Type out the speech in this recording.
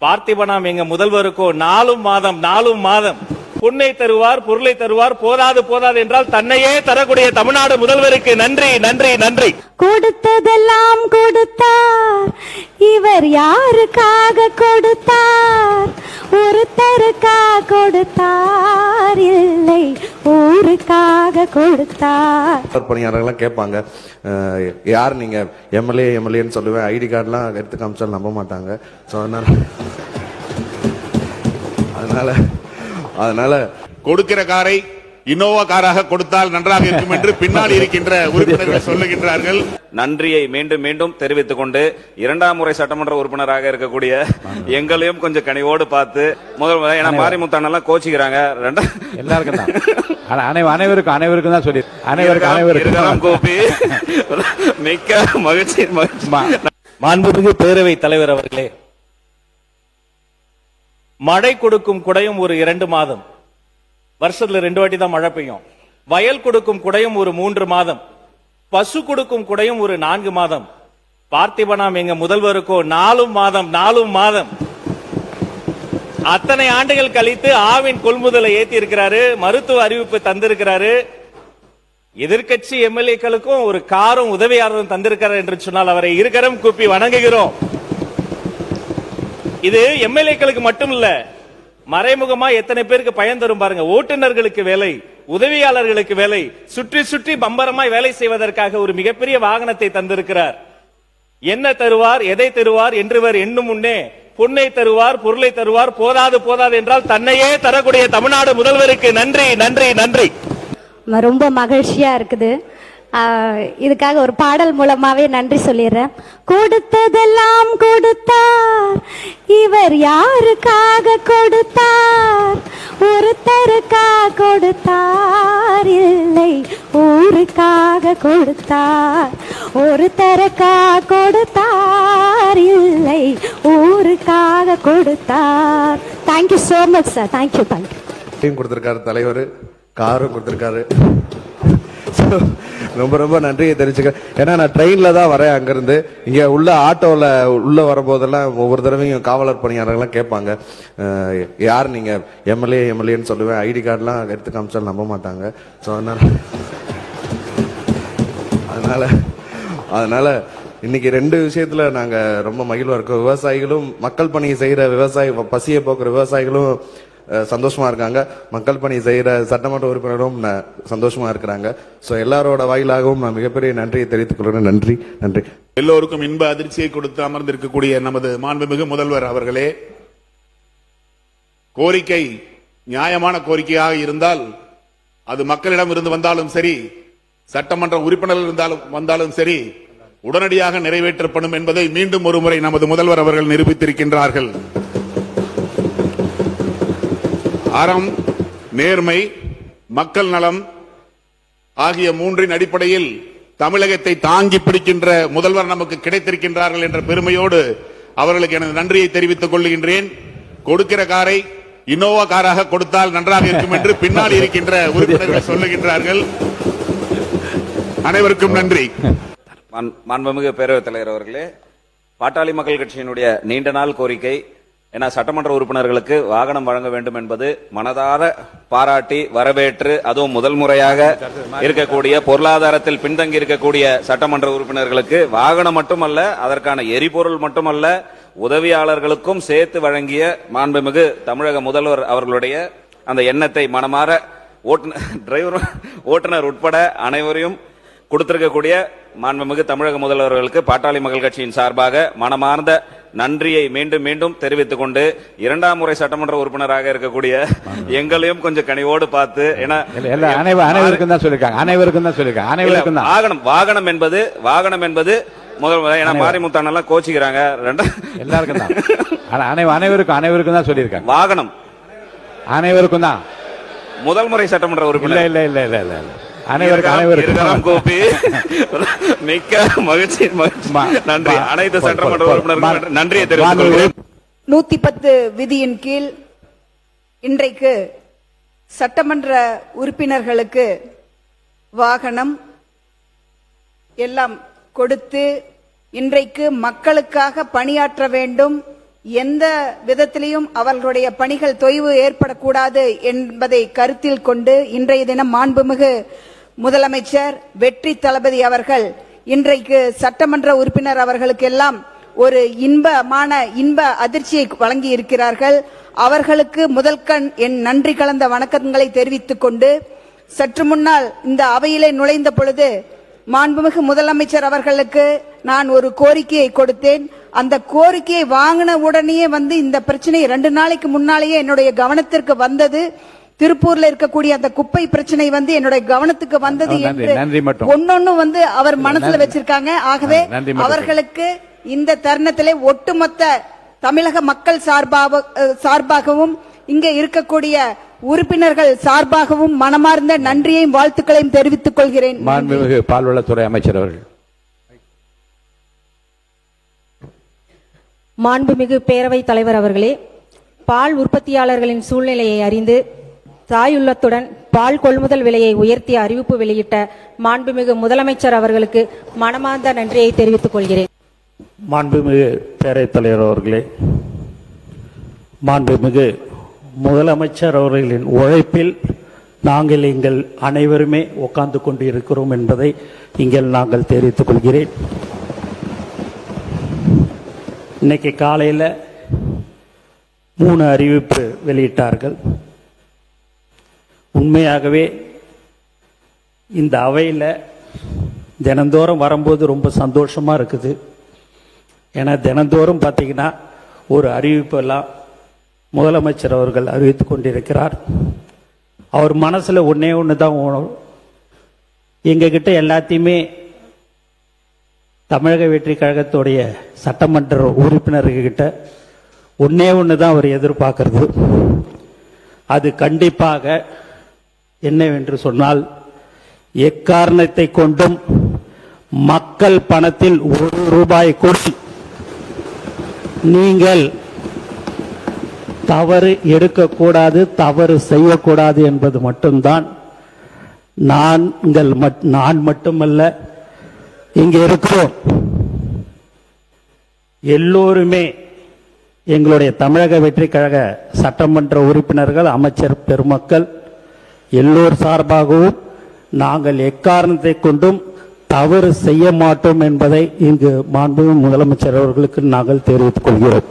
பார்த்திபனாம் எங்க முதல்வருக்கோ 4 மாதம் புண்ணை தருவார், பொருளை தருவார், போதாது என்றால் தன்னையே தரக்கூடிய தமிழ்நாடு முதல்வருக்கு நன்றி நன்றி நன்றி. கொடுத்ததெல்லாம் கொடுத்தார், இவர் யாருக்காக கொடுத்தார்? ஒருத்தருக்காக கொடுத்தார், இல்லை ஊருக்காக கொடுத்தார். பணியாளர்கள்லாம் கேட்பாங்க, யார் நீங்க எம்எல்ஏன்னு சொல்லுவேன், ஐடி கார்டுலாம் எடுத்து காமிச்சாலும் நம்ப மாட்டாங்க. ஸோ அதனால கொடுக்கிற காரை இனோவா காராக கொடுத்தால் நன்றாக இருக்கும் என்று பின்னால் இருக்கின்ற உறுப்பினர்கள் சொல்லுகின்றார்கள். நன்றியை மீண்டும் மீண்டும் தெரிவித்துக் கொண்டு 2ஆம் முறை சட்டமன்ற உறுப்பினராக இருக்கக்கூடிய எங்களையும் கொஞ்சம் கனிவோடு பார்த்து முதல் மாரிமுத்தானெல்லாம் கோச்சிக்கிறாங்க. எல்லாருக்கும் தான், அனைவருக்கும் தான் சொல்லி அனைவருக்கும் கோப்பி மிக்க மகிழ்ச்சி. மாண்புமிகு பேரவைத் தலைவர் அவர்களே, மழை கொடுக்கும் குடையும் ஒரு 2 மாதம், வருஷத்துல 2 வாட்டி தான் மழை பெய்யும். வயல் கொடுக்கும் குடையும் ஒரு 3 மாதம், பசு கொடுக்கும் குடையும் ஒரு 4 மாதம். பார்த்திபனாம் எங்க முதல்வருக்கோ 4 மாதம். அத்தனை ஆண்டுகள் கழித்து ஆவின் கொள்முதலை ஏத்தி இருக்கிறாரு, மருத்துவ அறிவிப்பு தந்திருக்கிறாரு. எதிர்கட்சி எம்எல்ஏக்களுக்கும் ஒரு காரும் உதவியாளரும் தந்திருக்கிறார் என்று சொன்னால் அவரை இருக்கரம் கூப்பி வணங்குகிறோம். இது எம்எல்ஏக்களுக்கு மட்டும் இல்ல, மறைமுகமா எத்தனை பேருக்கு பயன் தரும் பாருங்க. ஓட்டுநர்களுக்கு வேலை, உதவியாளர்களுக்கு வேலை, சுற்றி சுற்றி பம்பரமாய் வேலை செய்வதற்காக ஒரு மிகப்பெரிய வாகனத்தை தந்திருக்கிறார். என்ன தருவார், எதை தருவார் என்று எண்ணும் முன்னே பொன்னை தருவார், பொருளை தருவார், போதாது என்றால் தன்னையே தரக்கூடிய தமிழ்நாடு முதல்வருக்கு நன்றி நன்றி நன்றி. ரொம்ப மகிழ்ச்சியா இருக்குது. இதுக்காக ஒரு பாடல் மூலமாவே நன்றி சொல்லிடுறேன். கொடுத்ததெல்லாம் கொடுத்தார், இவர் யாருக்காக கொடுத்தார்? ஒருத்தருக்காக கொடுத்தார், இல்லை ஊருக்காக கொடுத்தார். ஒருத்தருக்காக கொடுத்தார், இல்லை ஊருக்காக கொடுத்தார். Thank you so much sir. Thank you. கொடுத்திருக்காரு தலைவர், காரும் கொடுத்திருக்காரு. ரொம்ப நன்றியை தெரிஞ்சுக்க. ஏன்னா நான் ட்ரெயின்ல தான் வரேன், அங்கிருந்து இங்க உள்ள ஆட்டோல உள்ள வரும்போதெல்லாம் ஒவ்வொரு தடவையும் காவலர் பணியாளர்கள்லாம் கேட்பாங்க, யார் நீங்க எம்எல்ஏன்னு சொல்லுவேன், ஐடி கார்டுலாம் எடுத்து காமிச்சாலும் நம்ப மாட்டாங்க. ஸோ அதனால இன்னைக்கு 2 விஷயத்துல நாங்க ரொம்ப மகிழ்வா இருக்கோம். விவசாயிகளும், மக்கள் பணி செய்யற பசியை போக்குற விவசாயிகளும் சந்தோஷமா இருக்காங்க, மக்கள் பணி செய்யற சட்டமன்ற உறுப்பினரும் சந்தோஷமா இருக்கிறாங்க. சோ எல்லாரோட வாயிலாகவும் நான் மிகப்பெரிய நன்றியை தெரிவித்துக் கொள்கிறேன். நன்றி நன்றி. எல்லோருக்கும் இன்ப அதிர்ச்சியை கொடுத்து அமர்ந்திருக்கக்கூடிய நமது மாண்புமிகு முதல்வர் அவர்களே, கோரிக்கை நியாயமான கோரிக்கையாக இருந்தால் அது மக்களிடம் இருந்து வந்தாலும் சரி, சட்டமன்ற உறுப்பினர்கள் வந்தாலும் சரி, உடனடியாக நிறைவேற்றப்படும் என்பதை மீண்டும் ஒரு முறை நமது முதல்வர் அவர்கள் நிரூபித்திருக்கின்றார்கள். அறம், நேர்மை, மக்கள் நலம் ஆகிய 3 அடிப்படையில் தமிழகத்தை தாங்கி பிடிக்கின்ற முதல்வர் நமக்கு கிடைத்திருக்கின்றார்கள் என்ற பெருமையோடு அவர்களுக்கு எனது நன்றியை தெரிவித்துக் கொள்கின்றேன். கொடுக்கிற காரை இனோவா காராக கொடுத்தால் நன்றாக இருக்கும் என்று பின்னால் இருக்கின்ற உறுப்பினர்கள் சொல்லுகின்றார்கள். அனைவருக்கும் நன்றி. மாண்புமிகு பேரவைத் தலைவர் அவர்களே, பாட்டாளி மக்கள் கட்சியினுடைய நீண்ட நாள் கோரிக்கை, ஏன்னா சட்டமன்ற உறுப்பினர்களுக்கு வாகனம் வழங்க வேண்டும் என்பது மனதார பாராட்டி வரவேற்று, அதுவும் முதல் முறையாக இருக்கக்கூடிய பொருளாதாரத்தில் பின்தங்கி இருக்கக்கூடிய சட்டமன்ற உறுப்பினர்களுக்கு வாகனம் மட்டுமல்ல, அதற்கான எரிபொருள் மட்டுமல்ல, உதவியாளர்களுக்கும் சேர்த்து வழங்கிய மாண்புமிகு தமிழக முதல்வர் அவர்களுடைய அந்த எண்ணத்தை மனமாற ஓட்டுநர் உட்பட அனைவரையும் கொடுத்திருக்கக்கூடிய மாண்புமிகு தமிழக முதல்வர்களுக்கு பாட்டாளி மக்கள் கட்சியின் சார்பாக மனமார்ந்த நன்றியை மீண்டும் மீண்டும் தெரிவித்துக் கொண்டு 2ஆம் முறை சட்டமன்ற உறுப்பினராக இருக்கக்கூடிய எங்களையும் கொஞ்சம் கனிவோடு பார்த்து, அனைவருக்கும் தான் சொல்லிருக்காங்க. வாகனம் என்பது முதல் மாரிமுத்தானெல்லாம் கோச்சிக்கிறாங்க. எல்லாருக்கும் தான், அனைவருக்கும் தான் சொல்லியிருக்காங்க. வாகனம் அனைவருக்கும் தான். முதல் முறை சட்டமன்ற உறுப்பினர் இல்ல அனைவருக்கும் கோப்பி மிக்க மகிழ்ச்சி. நன்றி. அனைத்து சட்டமன்ற உறுப்பினர்களுக்கும் நன்றியை தெரிவித்துக் கொள்கிறேன். 110 விதியின் கீழ் இன்றைக்கு சட்டமன்ற உறுப்பினர்களுக்கு வாகனம் எல்லாம் கொடுத்து இன்றைக்கு மக்களுக்காக பணியாற்ற வேண்டும், எந்த விதத்திலையும் அவர்களுடைய பணிகள் தொய்வு ஏற்படக்கூடாது என்பதை கருத்தில் கொண்டு இன்றைய தினம் மாண்புமிகு முதலமைச்சர் வெற்றி தளபதி அவர்கள் இன்றைக்கு சட்டமன்ற உறுப்பினர் அவர்களுக்கெல்லாம் ஒரு இன்ப அதிர்ச்சியை வழங்கி இருக்கிறார்கள். அவர்களுக்கு முதல்கண் என் நன்றி கலந்த வணக்கங்களை தெரிவித்துக் கொண்டு சற்று முன்னால் இந்த அவையிலே நுழைந்த பொழுது மாண்புமிகு முதலமைச்சர் அவர்களுக்கு நான் ஒரு கோரிக்கையை கொடுத்தேன். அந்த கோரிக்கையை வாங்கின உடனே இந்த பிரச்சனை 2 நாளைக்கு முன்னாலேயே என்னுடைய கவனத்திற்கு வந்தது. திருப்பூர்ல இருக்கக்கூடிய அந்த குப்பை பிரச்சனை என்னுடைய கவனத்துக்கு வந்தது என்று ஒன்னொன்னு அவர் மனசுல வச்சிருக்காங்க. ஆகவே அவர்களுக்கு இந்த தருணத்திலே ஒட்டுமொத்த தமிழக மக்கள் சார்பாகவும் இங்கே இருக்கக்கூடிய உறுப்பினர்கள் சார்பாகவும் மனமார்ந்த நன்றியையும் வாழ்த்துக்களையும் தெரிவித்துக் கொள்கிறேன். மாண்புமிகு பால்வளத்துறை அமைச்சர் அவர்கள். மாண்புமிகு பேரவைத் தலைவர் அவர்களே, பால் உற்பத்தியாளர்களின் சூழ்நிலையை அறிந்து தாயுள்ளத்துடன் பால் கொள்முதல் விலையை உயர்த்திய அறிவிப்பு வெளியிட்ட மாண்புமிகு முதலமைச்சர் அவர்களுக்கு மனமார்ந்த நன்றியை தெரிவித்துக் கொள்கிறேன். மாண்புமிகு பேரவைத் தலைவர் அவர்களே, மாண்புமிகு முதலமைச்சர் அவர்களின் உழைப்பில் நாங்கள் எங்கள் அனைவருமே உட்கார்ந்து கொண்டு இருக்கிறோம் என்பதை இங்கே நாங்கள் தெரிவித்துக் கொள்கிறேன். இன்னைக்கு காலையில் 3 அறிவிப்பு வெளியிட்டார்கள். உண்மையாகவே இந்த அவையில் தினந்தோறும் வரும்போது ரொம்ப சந்தோஷமா இருக்குது. ஏன்னா தினந்தோறும் பார்த்தீங்கன்னா ஒரு அறிவிப்பெல்லாம் முதலமைச்சர் அவர்கள் அறிவித்துக் கொண்டிருக்கிறார். அவர் மனசுல ஒண்ணு தான் எங்ககிட்ட எல்லாத்தையுமே தமிழக வெற்றி கழகத்துடைய சட்டமன்ற உறுப்பினர்கிட்ட ஒண்ணு தான் அவர் எதிர்பார்க்கிறது. அது கண்டிப்பாக என்னவென்று சொன்னால், எக்காரணத்தை கொண்டும் மக்கள் பணத்தில் 1 ரூபாய் கூட நீங்கள் தவறு எடுக்கக்கூடாது, தவறு செய்யக்கூடாது என்பது மட்டும்தான். நான் மட்டுமல்ல, இங்கே இருக்கிறோம் எல்லோருமே, எங்களுடைய தமிழக வெற்றி கழக சட்டமன்ற உறுப்பினர்கள், அமைச்சர் பெருமக்கள் எல்லோர் சார்பாகவும் நாங்கள் எக்காரணத்தை கொண்டும் தவறு செய்ய மாட்டோம் என்பதை இங்கு மாண்புமிகு முதலமைச்சர் அவர்களுக்கு நாங்கள் தெரிவித்துக் கொள்கிறோம்.